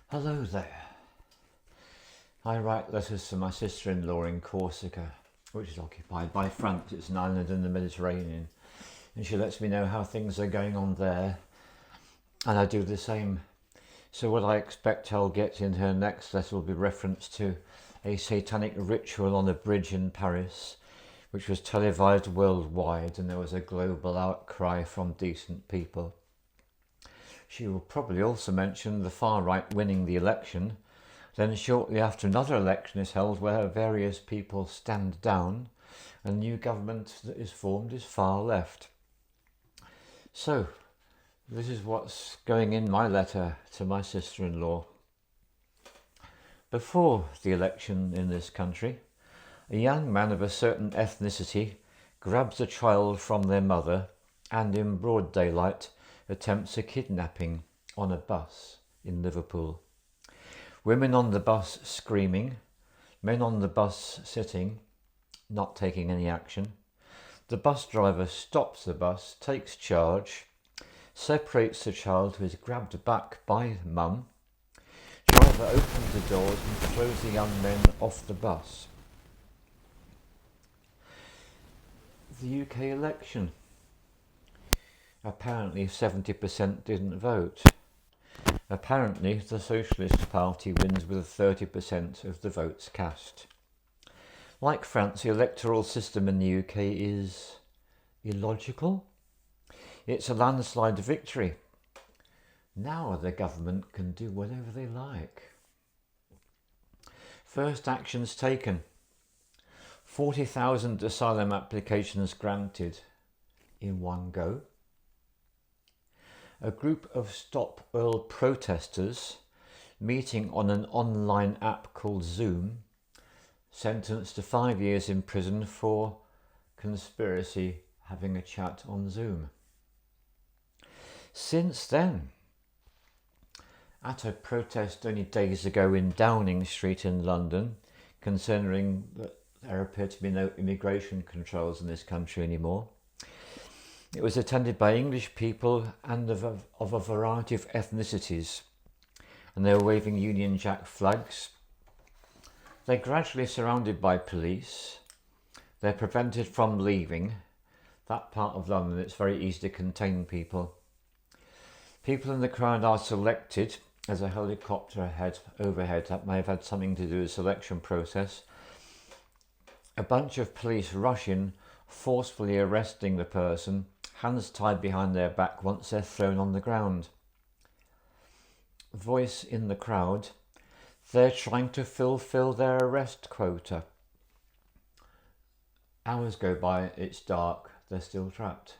Hello there. I write letters to my sister-in-law in Corsica, which is occupied by France. It's an island in the Mediterranean, and she lets me know how things are going on there, and I do the same. So what I expect I'll get in her next letter will be reference to a satanic ritual on a bridge in Paris, which was televised worldwide, and there was a global outcry from decent people. She will probably also mention the far right winning the election. Then shortly after, another election is held where various people stand down and the new government that is formed is far left. So this is what's going in my letter to my sister-in-law. Before the election in this country, a young man of a certain ethnicity grabs a child from their mother and in broad daylight attempts a kidnapping on a bus in Liverpool. Women on the bus screaming, men on the bus sitting, not taking any action. The bus driver stops the bus, takes charge, separates the child who is grabbed back by mum. Driver opens the doors and throws the young men off the bus. The UK election. Apparently 70% didn't vote. Apparently the Socialist Party wins with 30% of the votes cast. Like France, the electoral system in the UK is illogical. It's a landslide victory. Now the government can do whatever they like. First actions taken. 40,000 asylum applications granted in one go. A group of Stop Oil protesters meeting on an online app called Zoom, sentenced to 5 years in prison for conspiracy having a chat on Zoom. Since then, at a protest only days ago in Downing Street in London, concerning that there appear to be no immigration controls in this country anymore, it was attended by English people and of a variety of ethnicities, and they were waving Union Jack flags. They're gradually surrounded by police. They're prevented from leaving. That part of London, it's very easy to contain people. People in the crowd are selected as a helicopter overhead. That may have had something to do with the selection process. A bunch of police rush in, forcefully arresting the person, hands tied behind their back once they're thrown on the ground. Voice in the crowd, they're trying to fulfill their arrest quota. Hours go by, it's dark, they're still trapped.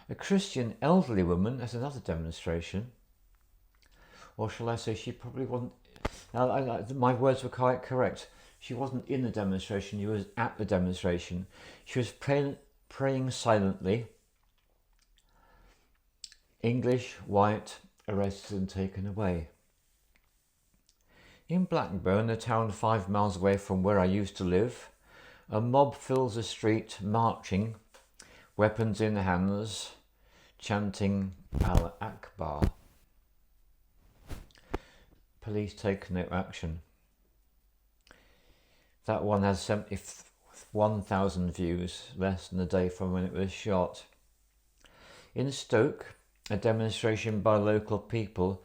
A Christian elderly woman at another demonstration, or shall I say she probably wasn't, my words were quite correct. She wasn't in the demonstration, she was at the demonstration. She was praying silently. English, white, arrested and taken away. In Blackburn, a town 5 miles away from where I used to live, a mob fills the street marching, weapons in hands, chanting Al Akbar. Police take no action. That one has 71,000 views, less than a day from when it was shot. In Stoke, a demonstration by local people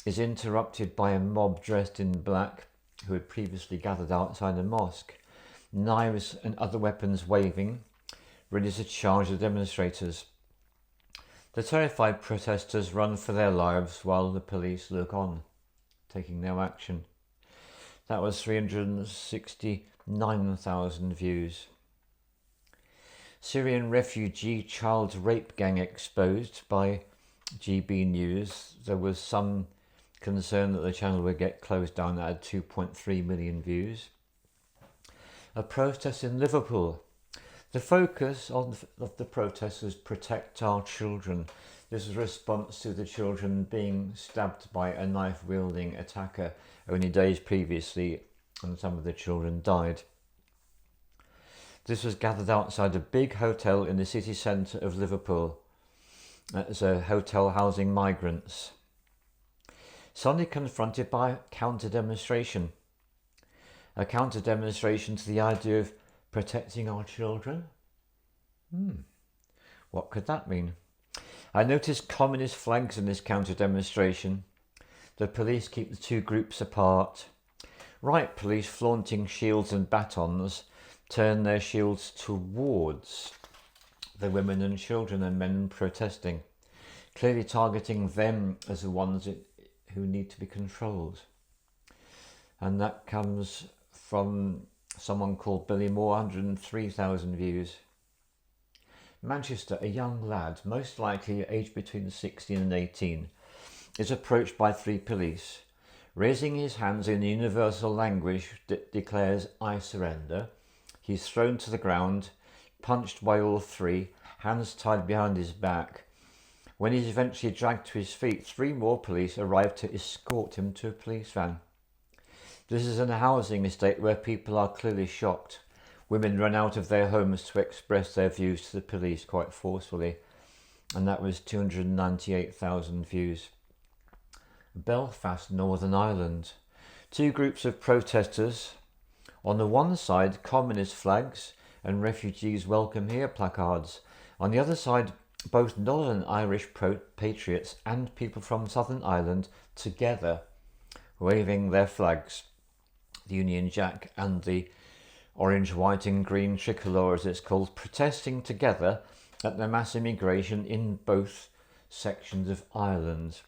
is interrupted by a mob dressed in black who had previously gathered outside a mosque, knives and other weapons waving, ready to charge the demonstrators. The terrified protesters run for their lives while the police look on, taking no action. That was 369,000 views. Syrian refugee child rape gang exposed by GB News. There was some concern that the channel would get closed down. That had 2.3 million views. A protest in Liverpool. The focus of the protest was protect our children. This was a response to the children being stabbed by a knife-wielding attacker only days previously, and some of the children died. This was gathered outside a big hotel in the city centre of Liverpool. It's a hotel housing migrants. suddenly confronted by a counter-demonstration. A counter-demonstration to the idea of protecting our children? What could that mean? I noticed communist flags in this counter-demonstration. The police keep the two groups apart. Right police, flaunting shields and batons, turn their shields towards the women and children and men protesting, clearly targeting them as the ones who need to be controlled. And that comes from someone called Billy Moore, 103,000 views. Manchester, a young lad, most likely aged between 16 and 18, is approached by three police. Raising his hands in universal language that declares, "I surrender," he's thrown to the ground, punched by all three, hands tied behind his back. When he's eventually dragged to his feet, three more police arrive to escort him to a police van. This is in a housing estate where people are clearly shocked. Women run out of their homes to express their views to the police quite forcefully, and that was 298,000 views. Belfast, Northern Ireland. Two groups of protesters. On the one side, communist flags and refugees welcome here placards. On the other side, both Northern Irish patriots and people from Southern Ireland together, waving their flags, the Union Jack and the orange, white and green tricolour as it's called, protesting together at the mass immigration in both sections of Ireland.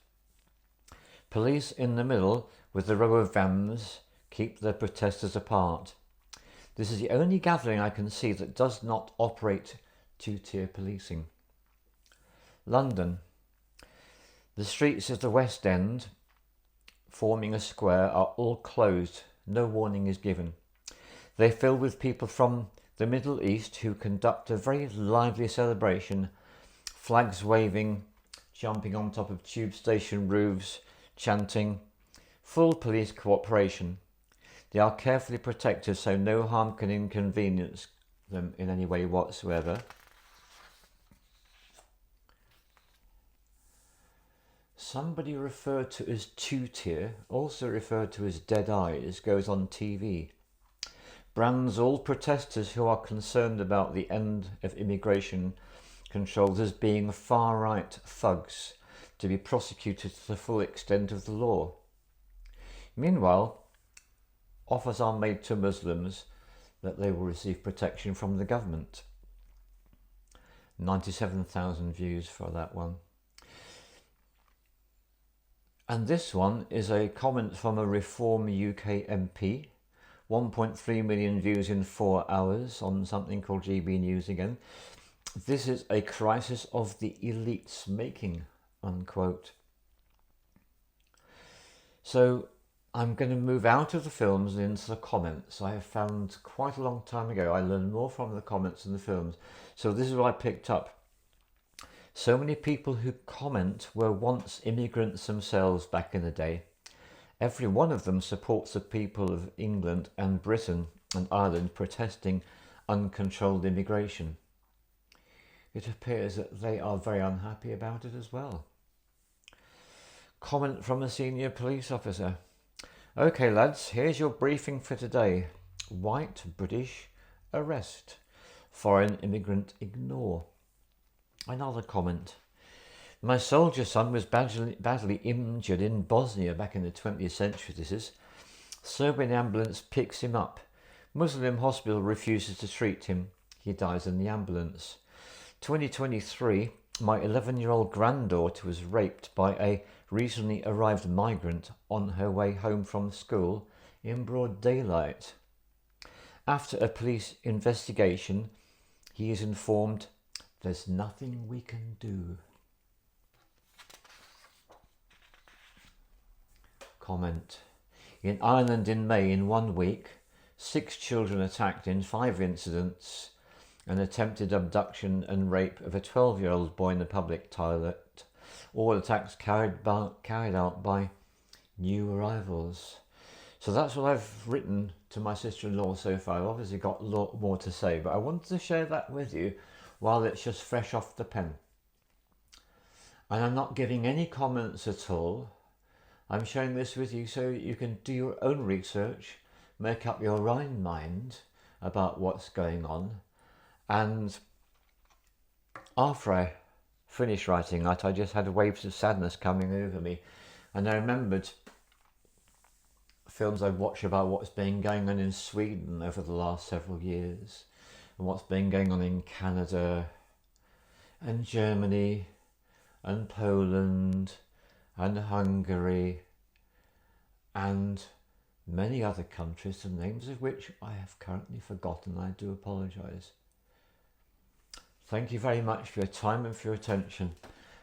Police in the middle with the row of vans keep the protesters apart. This is the only gathering I can see that does not operate two-tier policing. London. The streets of the West End, forming a square, are all closed. No warning is given. They fill with people from the Middle East who conduct a very lively celebration, flags waving, jumping on top of tube station roofs, chanting, full police cooperation. They are carefully protected so no harm can inconvenience them in any way whatsoever. Somebody referred to as two-tier, also referred to as dead eyes, goes on TV. Brands all protesters who are concerned about the end of immigration controls as being far-right thugs to be prosecuted to the full extent of the law. Meanwhile, offers are made to Muslims that they will receive protection from the government. 97,000 views for that one. And this one is a comment from a Reform UK MP. 1.3 million views in 4 hours on something called GB News again. This is a crisis of the elites making, unquote. So I'm going to move out of the films and into the comments. I have found quite a long time ago I learned more from the comments than the films. So this is what I picked up. So many people who comment were once immigrants themselves back in the day. Every one of them supports the people of England and Britain and Ireland protesting uncontrolled immigration. It appears that they are very unhappy about it as well. Comment from a senior police officer. Okay lads, here's your briefing for today. White British arrest. Foreign immigrant ignore. Another comment. My soldier son was badly injured in Bosnia back in the 20th century, this is. Serbian ambulance picks him up. Muslim hospital refuses to treat him. He dies in the ambulance. 2023, my 11-year-old granddaughter was raped by a recently arrived migrant on her way home from school in broad daylight. After a police investigation, he is informed there's nothing we can do. Comment. In Ireland in May, in 1 week, 6 children attacked in 5 incidents, an attempted abduction and rape of a 12-year-old boy in a public toilet, all attacks carried out by new arrivals. So that's what I've written to my sister-in-law so far. I've obviously got a lot more to say, but I wanted to share that with you while it's just fresh off the pen. And I'm not giving any comments at all. I'm sharing this with you so you can do your own research, make up your own mind about what's going on. And after I finished writing that, I just had waves of sadness coming over me. And I remembered films I've watched about what's been going on in Sweden over the last several years, and what's been going on in Canada and Germany and Poland and Hungary and many other countries, the names of which I have currently forgotten. I do apologise. Thank you very much for your time and for your attention,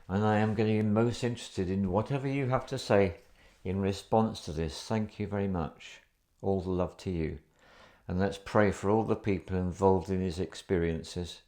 and I am going to be most interested in whatever you have to say in response to this. Thank you very much. All the love to you. And let's pray for all the people involved in these experiences.